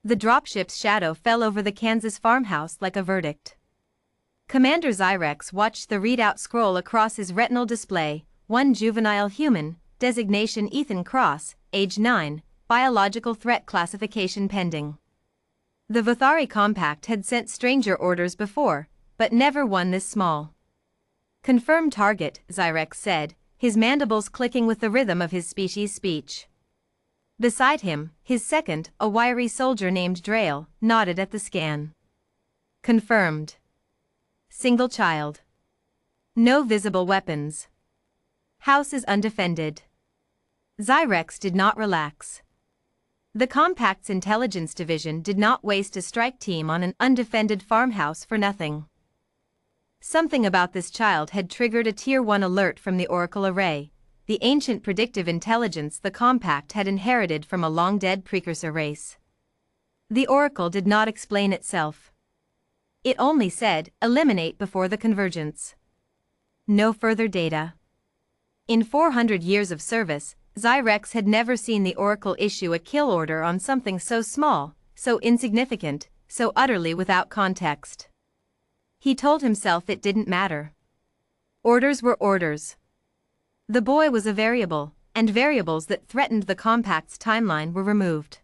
The dropship's shadow fell over the Kansas farmhouse like a verdict. Commander Zyrex watched the readout scroll across his retinal display: one juvenile human, designation Ethan Cross, age 9, biological threat classification pending. The Vothari Compact had sent stranger orders before, but never one this small. Confirmed target, Zyrex said, his mandibles clicking with the rhythm of his species' speech. Beside him, his second, a wiry soldier named Drail, nodded at the scan. Confirmed. Single child. No visible weapons. House is undefended. Zyrex did not relax. The Compact's intelligence division did not waste a strike team on an undefended farmhouse for nothing. Something about this child had triggered a Tier 1 alert from the Oracle Array, the ancient predictive intelligence the Compact had inherited from a long-dead precursor race. The Oracle did not explain itself. It only said, eliminate before the convergence. No further data. In 400 years of service, Zyrex had never seen the Oracle issue a kill order on something so small, so insignificant, so utterly without context. He told himself it didn't matter. Orders were orders. The boy was a variable, and variables that threatened the Compact's timeline were removed.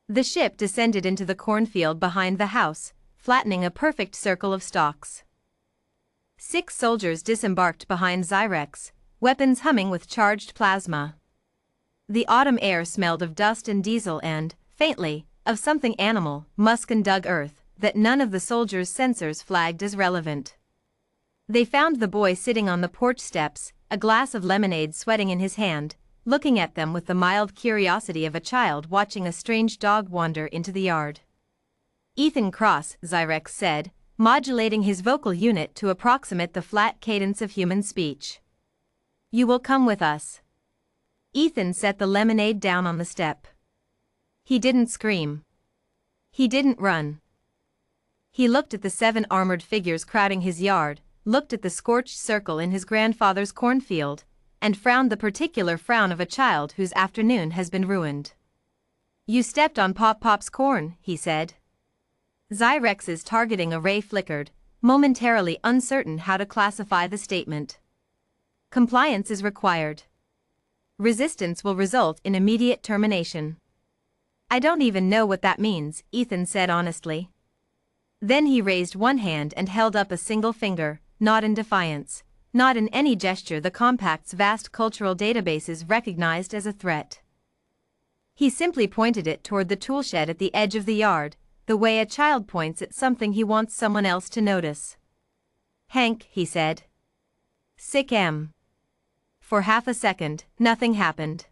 The ship descended into the cornfield behind the house, flattening a perfect circle of stalks. 6 soldiers disembarked behind Zyrex, weapons humming with charged plasma. The autumn air smelled of dust and diesel and, faintly, of something animal, musk and dug earth, that none of the soldiers' sensors flagged as relevant. They found the boy sitting on the porch steps, a glass of lemonade sweating in his hand, looking at them with the mild curiosity of a child watching a strange dog wander into the yard. Ethan Cross, Zyrex said, modulating his vocal unit to approximate the flat cadence of human speech. You will come with us. Ethan set the lemonade down on the step. He didn't scream. He didn't run. He looked at the 7 armored figures crowding his yard, looked at the scorched circle in his grandfather's cornfield, and frowned the particular frown of a child whose afternoon has been ruined. You stepped on Pop's corn, he said. Zyrex's targeting array flickered, momentarily uncertain how to classify the statement. Compliance is required. Resistance will result in immediate termination. I don't even know what that means, Ethan said honestly. Then he raised one hand and held up a single finger, not in defiance, not in any gesture the Compact's vast cultural databases recognized as a threat. He simply pointed it toward the toolshed at the edge of the yard, the way a child points at something he wants someone else to notice. Hank, he said. Sick M. For half a second, nothing happened.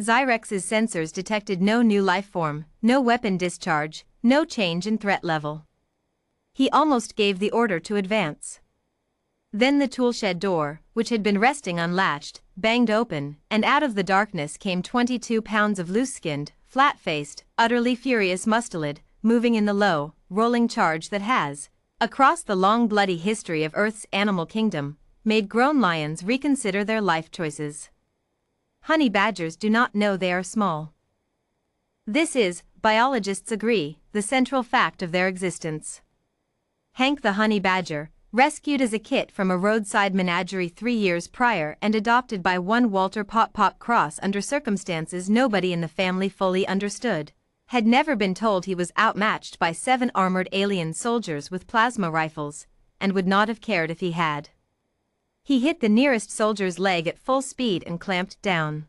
Zyrex's sensors detected no new life form, no weapon discharge, no change in threat level. He almost gave the order to advance. Then the toolshed door, which had been resting unlatched, banged open, and out of the darkness came 22 pounds of loose-skinned, flat-faced, utterly furious mustelid, moving in the low, rolling charge that has, across the long bloody history of Earth's animal kingdom, made grown lions reconsider their life choices. Honey badgers do not know they are small. This is, biologists agree, the central fact of their existence. Hank the honey badger, rescued as a kit from a roadside menagerie 3 years prior and adopted by one Walter Pop Cross under circumstances nobody in the family fully understood, had never been told he was outmatched by 7 armored alien soldiers with plasma rifles, and would not have cared if he had. He hit the nearest soldier's leg at full speed and clamped down.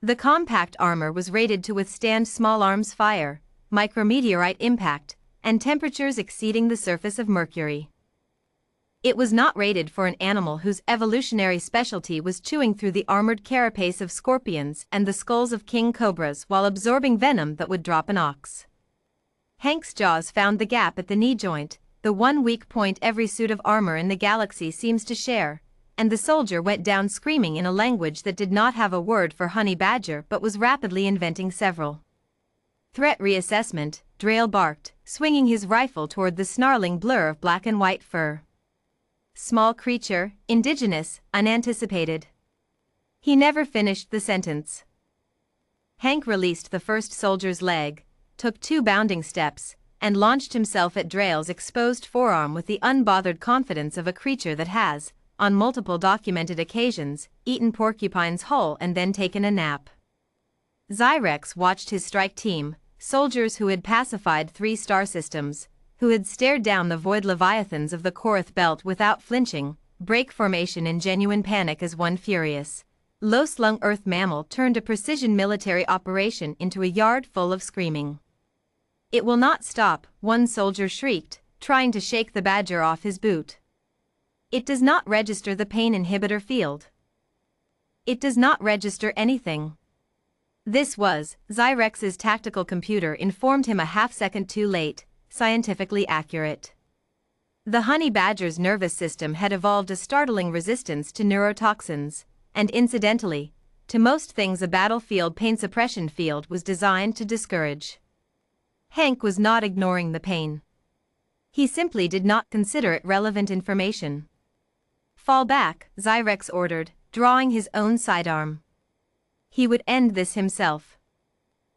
The compact armor was rated to withstand small arms fire, micrometeorite impact, and temperatures exceeding the surface of Mercury. It was not rated for an animal whose evolutionary specialty was chewing through the armored carapace of scorpions and the skulls of king cobras while absorbing venom that would drop an ox. Hank's jaws found the gap at the knee joint, the one weak point every suit of armor in the galaxy seems to share, and the soldier went down screaming in a language that did not have a word for honey badger but was rapidly inventing several. Threat reassessment, Drail barked, swinging his rifle toward the snarling blur of black and white fur. Small creature, indigenous, unanticipated. He never finished the sentence. Hank released the first soldier's leg, took 2 bounding steps, and launched himself at Drail's exposed forearm with the unbothered confidence of a creature that has, on multiple documented occasions, eaten porcupine's hull and then taken a nap. Zyrex watched his strike team, soldiers who had pacified 3 star systems, who had stared down the void leviathans of the Korath belt without flinching, break formation in genuine panic as one furious, low-slung earth mammal turned a precision military operation into a yard full of screaming. "It will not stop," one soldier shrieked, trying to shake the badger off his boot. "It does not register the pain inhibitor field. It does not register anything." This was, Zyrex's tactical computer informed him a half-second too late, scientifically accurate. The honey badger's nervous system had evolved a startling resistance to neurotoxins, and incidentally, to most things a battlefield pain suppression field was designed to discourage. Hank was not ignoring the pain. He simply did not consider it relevant information. "Fall back," Zyrex ordered, drawing his own sidearm. He would end this himself.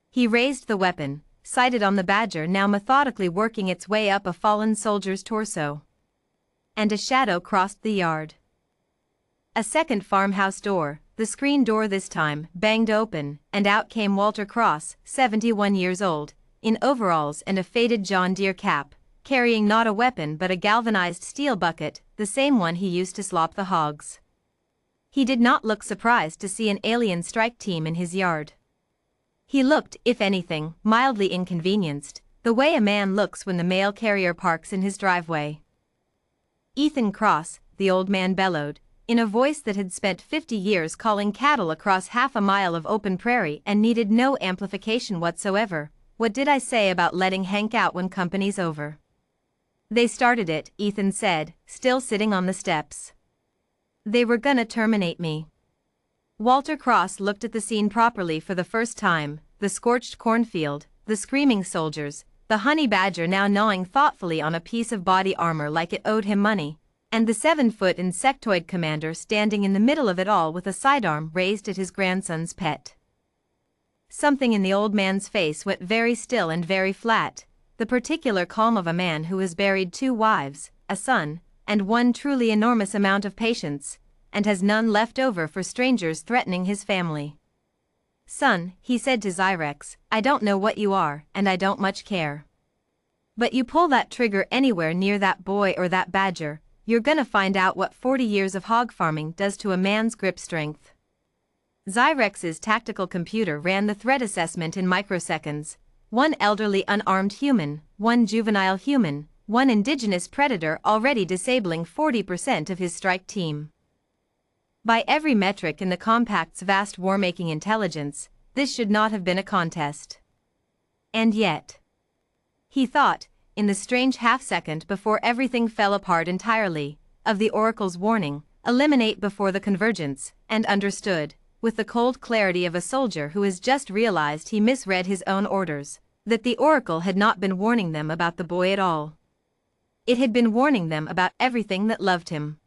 He raised the weapon, sighted on the badger now methodically working its way up a fallen soldier's torso. And a shadow crossed the yard. A second farmhouse door, the screen door this time, banged open, and out came Walter Cross, 71 years old, in overalls and a faded John Deere cap, carrying not a weapon but a galvanized steel bucket, the same one he used to slop the hogs. He did not look surprised to see an alien strike team in his yard. He looked, if anything, mildly inconvenienced, the way a man looks when the mail carrier parks in his driveway. "Ethan Cross," the old man bellowed, in a voice that had spent 50 years calling cattle across half a mile of open prairie and needed no amplification whatsoever. "What did I say about letting Hank out when company's over?" "They started it," Ethan said, still sitting on the steps. "They were gonna terminate me." Walter Cross looked at the scene properly for the first time, the scorched cornfield, the screaming soldiers, the honey badger now gnawing thoughtfully on a piece of body armor like it owed him money, and the 7-foot insectoid commander standing in the middle of it all with a sidearm raised at his grandson's pet. Something in the old man's face went very still and very flat, the particular calm of a man who has buried 2 wives, a son, and one truly enormous amount of patience, and has none left over for strangers threatening his family. "Son," he said to Zyrex, "I don't know what you are, and I don't much care. But you pull that trigger anywhere near that boy or that badger, you're gonna find out what 40 years of hog farming does to a man's grip strength." Zyrex's tactical computer ran the threat assessment in microseconds. 1 elderly unarmed human, 1 juvenile human, 1 indigenous predator already disabling 40% of his strike team. By every metric in the compact's vast war-making intelligence, this should not have been a contest. And yet, he thought, in the strange half-second before everything fell apart entirely, of the Oracle's warning, "Eliminate before the convergence," and understood, with the cold clarity of a soldier who has just realized he misread his own orders, that the Oracle had not been warning them about the boy at all. It had been warning them about everything that loved him.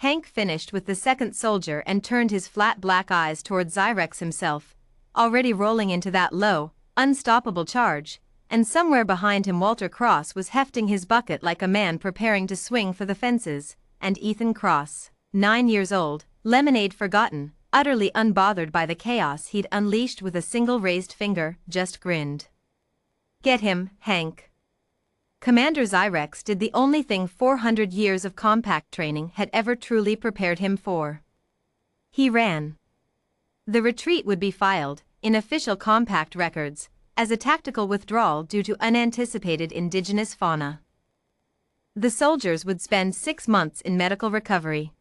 Hank finished with the second soldier and turned his flat black eyes toward Zyrex himself, already rolling into that low, unstoppable charge, and somewhere behind him Walter Cross was hefting his bucket like a man preparing to swing for the fences, and Ethan Cross, 9 years old, lemonade forgotten, utterly unbothered by the chaos he'd unleashed with a single raised finger, just grinned. "Get him, Hank." Commander Zyrex did the only thing 400 years of compact training had ever truly prepared him for. He ran. The retreat would be filed, in official compact records, as a tactical withdrawal due to unanticipated indigenous fauna. The soldiers would spend 6 months in medical recovery.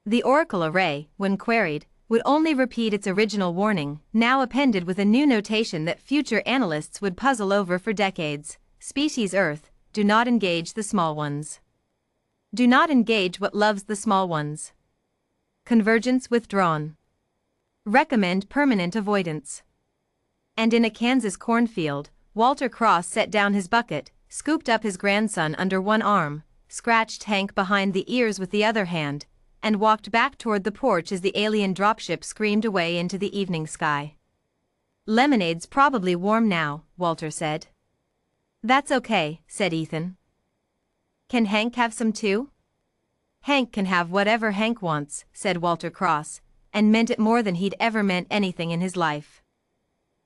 The Oracle array, when queried, would only repeat its original warning, now appended with a new notation that future analysts would puzzle over for decades. Species Earth, do not engage the small ones. Do not engage what loves the small ones. Convergence withdrawn. Recommend permanent avoidance. And in a Kansas cornfield, Walter Cross set down his bucket, scooped up his grandson under one arm, scratched Hank behind the ears with the other hand, and walked back toward the porch as the alien dropship screamed away into the evening sky. Lemonade's probably warm now, Walter said. That's okay, said Ethan. Can Hank have some too? Hank can have whatever Hank wants, said Walter Cross, and meant it more than he'd ever meant anything in his life.